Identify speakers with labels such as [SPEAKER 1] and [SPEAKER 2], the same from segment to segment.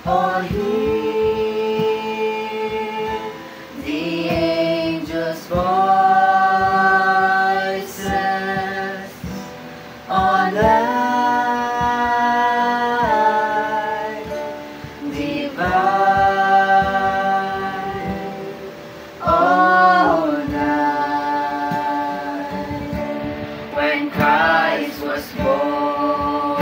[SPEAKER 1] All hear the angels' voices on light divine, all night when Christ was born.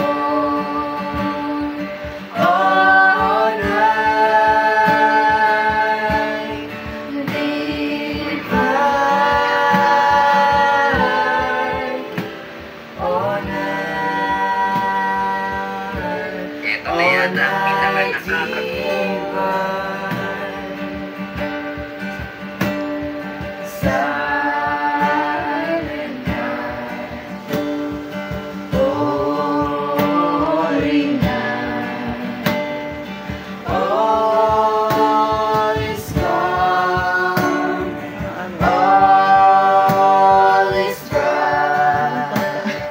[SPEAKER 2] Ito na yan ang pinaka-nakakagawa.
[SPEAKER 1] Silent night, holy night, all is calm, all is bright,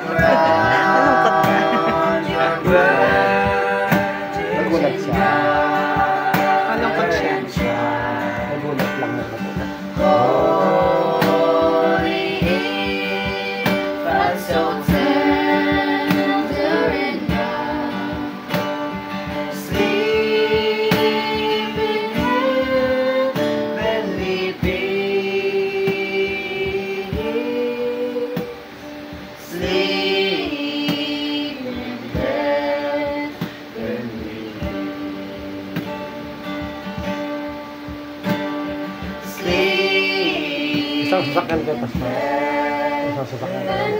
[SPEAKER 1] round your
[SPEAKER 3] Nagulat siya.
[SPEAKER 1] Nagulat
[SPEAKER 3] lang nagulat.
[SPEAKER 1] Holy infant, so tender and young, sleep in heavenly peace, sleep in heavenly
[SPEAKER 3] Isang sasakyan kayo, Pastor. Isang sasakyan kayo.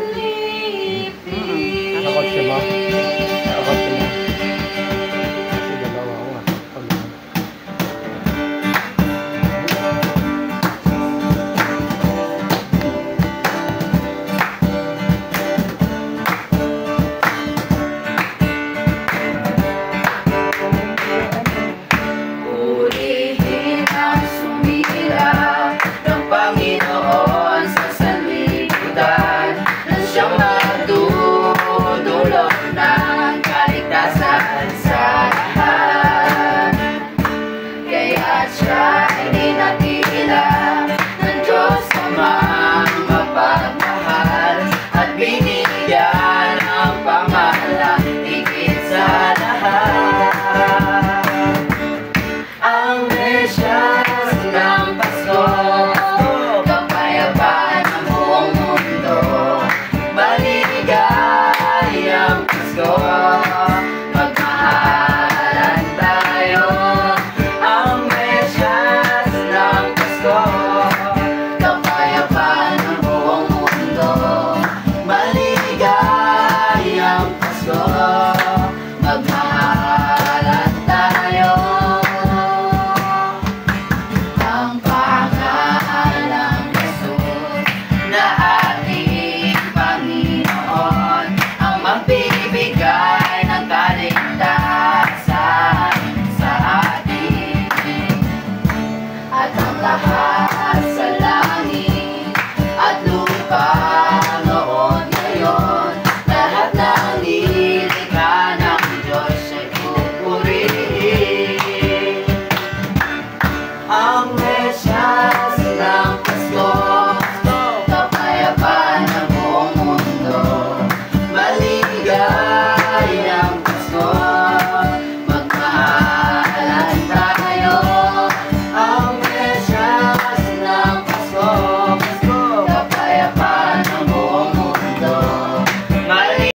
[SPEAKER 3] Sa kotse mo.